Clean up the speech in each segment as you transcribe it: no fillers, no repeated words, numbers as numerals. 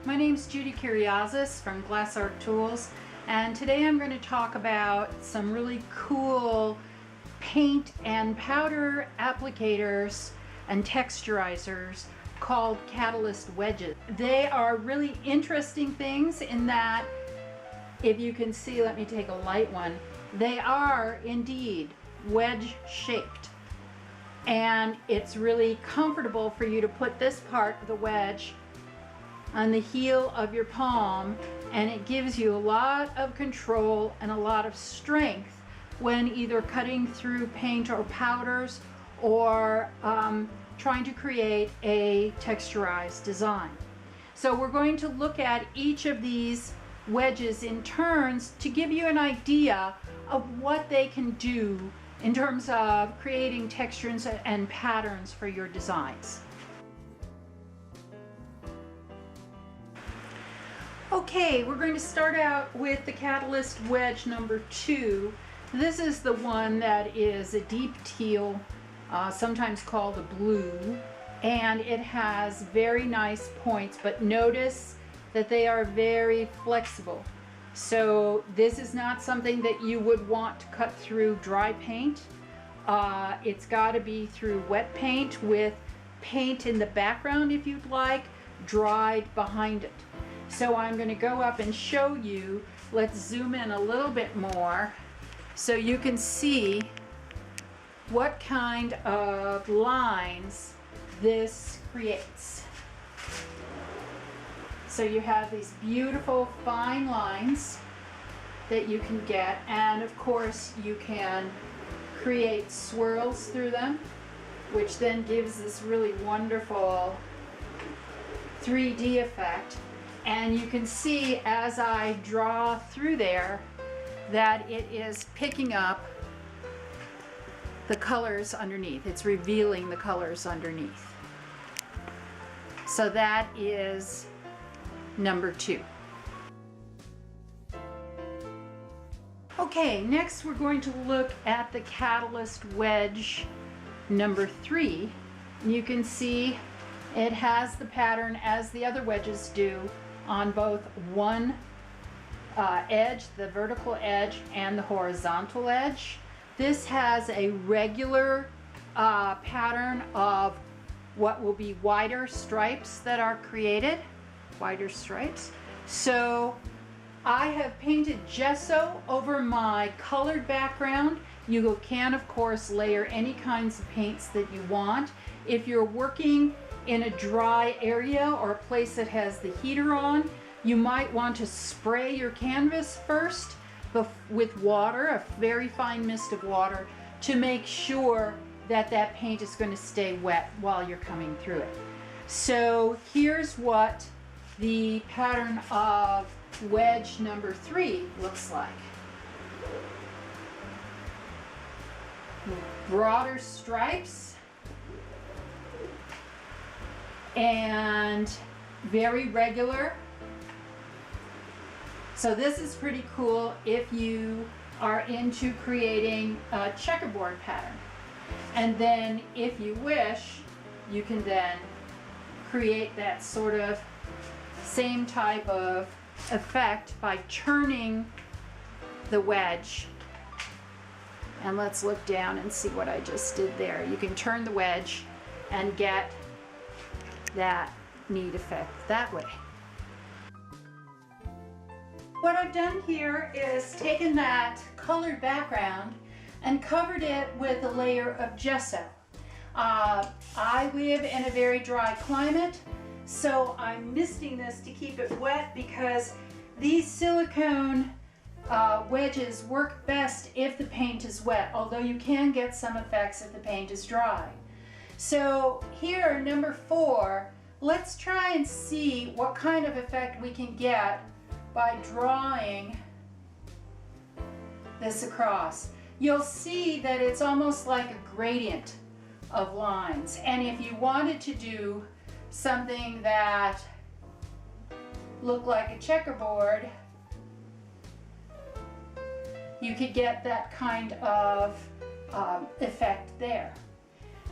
My name is Judy Kuriazis from Glass Art Tools, and today I'm going to talk about some really cool paint and powder applicators and texturizers called catalyst wedges. They are really interesting things in that, if you can see, let me take a light one, they are indeed wedge shaped, and it's really comfortable for you to put this part of the wedge on the heel of your palm, and it gives you a lot of control and a lot of strength when either cutting through paint or powders or trying to create a texturized design. So we're going to look at each of these wedges in turns to give you an idea of what they can do in terms of creating textures and patterns for your designs. Okay, we're going to start out with the Catalyst Wedge number 2. This is the one that is a deep teal, sometimes called a blue, and it has very nice points, but notice that they are very flexible. So this is not something that you would want to cut through dry paint. It's got to be through wet paint with paint in the background, if you'd like, dried behind it. So I'm going to go up and show you. Let's zoom in a little bit more so you can see what kind of lines this creates. So you have these beautiful fine lines that you can get, and of course you can create swirls through them, which then gives this really wonderful 3D effect. And you can see as I draw through there that it is picking up the colors underneath. It's revealing the colors underneath. So that is number 2. Okay, next we're going to look at the Catalyst Wedge number 3. You can see it has the pattern as the other wedges do on both one edge, the vertical edge, and the horizontal edge. This has a regular pattern of what will be wider stripes that are created, wider stripes. So I have painted gesso over my colored background. You can, of course, layer any kinds of paints that you want. If you're working in a dry area or a place that has the heater on, you might want to spray your canvas first with water, a very fine mist of water, to make sure that that paint is going to stay wet while you're coming through it. So here's what the pattern of wedge number 3 looks like. Broader stripes and very regular. So this is pretty cool if you are into creating a checkerboard pattern. And then if you wish, you can then create that sort of same type of effect by turning the wedge. And let's look down and see what I just did there. You can turn the wedge and get that neat effect that way. What I've done here is taken that colored background and covered it with a layer of gesso. I live in a very dry climate, so I'm misting this to keep it wet because these silicone wedges work best if the paint is wet, although you can get some effects if the paint is dry. So here, number 4, let's try and see what kind of effect we can get by drawing this across. You'll see that it's almost like a gradient of lines. And if you wanted to do something that looked like a checkerboard, you could get that kind of effect there.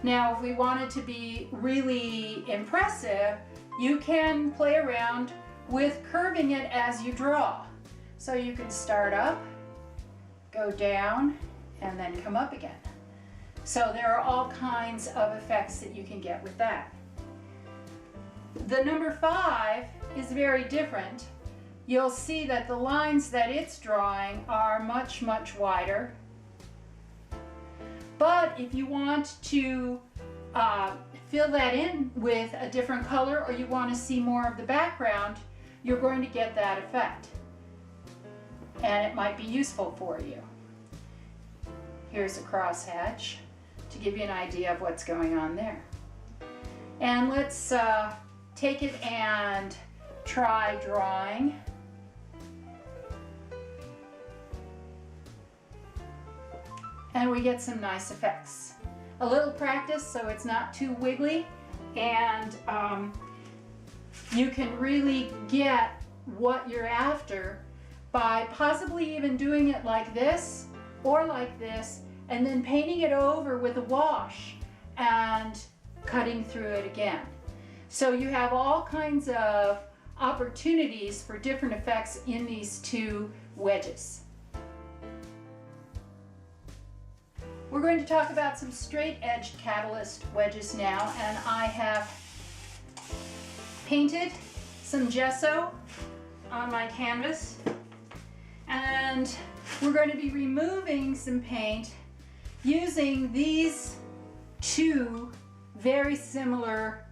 Now, if we wanted to be really impressive, you can play around with curving it as you draw. So you can start up, go down, and then come up again. So there are all kinds of effects that you can get with that. The number 5 is very different. You'll see that the lines that it's drawing are much, much wider. But if you want to fill that in with a different color, or you want to see more of the background, you're going to get that effect. And it might be useful for you. Here's a crosshatch to give you an idea of what's going on there. And let's take it and try drawing. And we get some nice effects. A little practice so it's not too wiggly, and you can really get what you're after by possibly even doing it like this or like this, and then painting it over with a wash and cutting through it again. So you have all kinds of opportunities for different effects in these two wedges. We're going to talk about some straight-edged catalyst wedges now, and I have painted some gesso on my canvas, and we're going to be removing some paint using these two very similar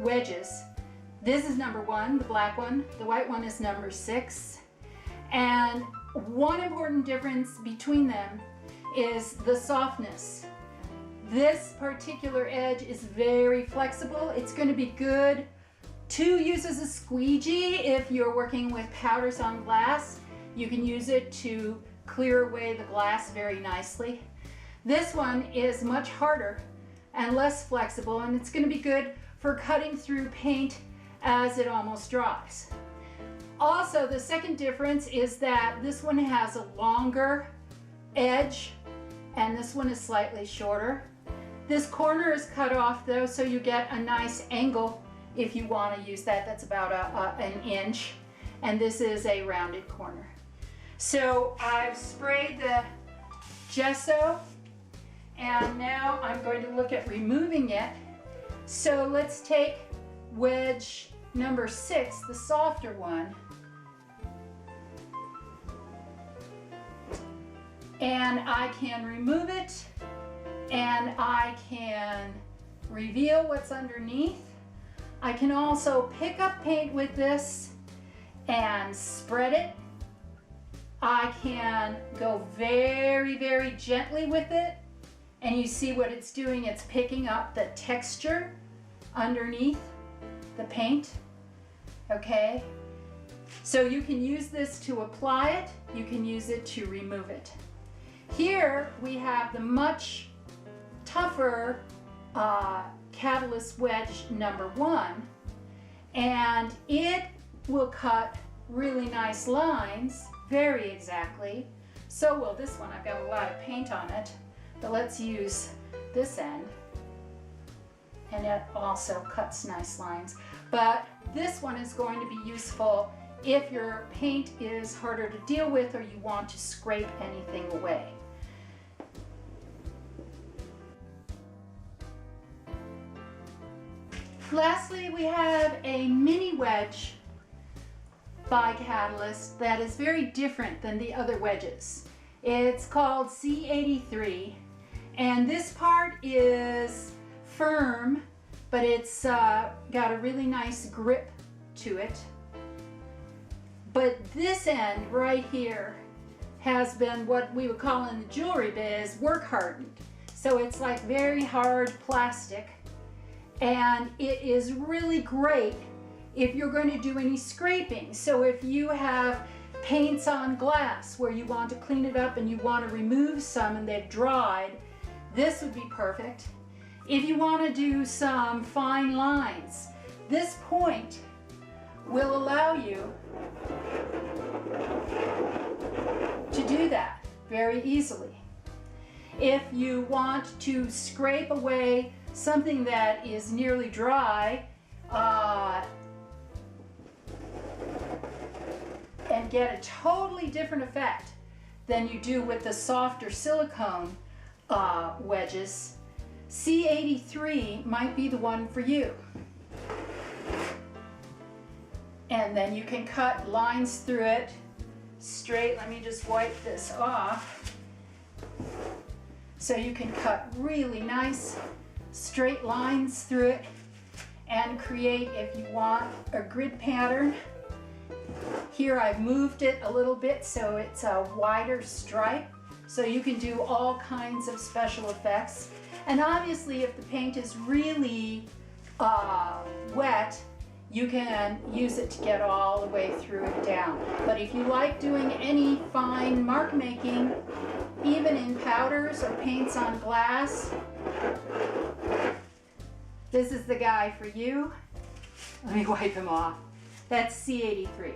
wedges. This is number 1, the black one. The white one is number 6. And one important difference between them is the softness. This particular edge is very flexible. It's going to be good to use as a squeegee if you're working with powders on glass. You can use it to clear away the glass very nicely. This one is much harder and less flexible, and it's going to be good for cutting through paint as it almost dries. Also, the second difference is that this one has a longer edge and this one is slightly shorter. This corner is cut off though, so you get a nice angle if you want to use that. That's about an inch, and this is a rounded corner. So I've sprayed the gesso, and now I'm going to look at removing it. So let's take wedge number 6, the softer one, and I can remove it, and I can reveal what's underneath. I can also pick up paint with this and spread it. I can go very, very gently with it, and you see what it's doing. It's picking up the texture underneath the paint. Okay, so you can use this to apply it, you can use it to remove it. Here we have the much tougher catalyst wedge number 1, and it will cut really nice lines, very exactly. So will this one. I've got a lot of paint on it, but let's use this end, and it also cuts nice lines. But this one is going to be useful if your paint is harder to deal with or you want to scrape anything away. Lastly, we have a mini wedge by Catalyst that is very different than the other wedges. It's called C83, and this part is firm, but it's got a really nice grip to it. But this end right here has been what we would call in the jewelry biz work hardened. So it's like very hard plastic, and it is really great if you're going to do any scraping. So if you have paints on glass where you want to clean it up and you want to remove some and they've dried, this would be perfect. If you want to do some fine lines, this point will allow you to do that very easily. If you want to scrape away something that is nearly dry, and get a totally different effect than you do with the softer silicone wedges, C83 might be the one for you. And then you can cut lines through it straight. Let me just wipe this off. So you can cut really nice straight lines through it and create, if you want, a grid pattern. Here I've moved it a little bit so it's a wider stripe, so you can do all kinds of special effects. And obviously if the paint is really wet, you can use it to get all the way through it down. But if you like doing any fine mark making, even in powders or paints on glass, this is the guy for you. Let me wipe him off. That's C83.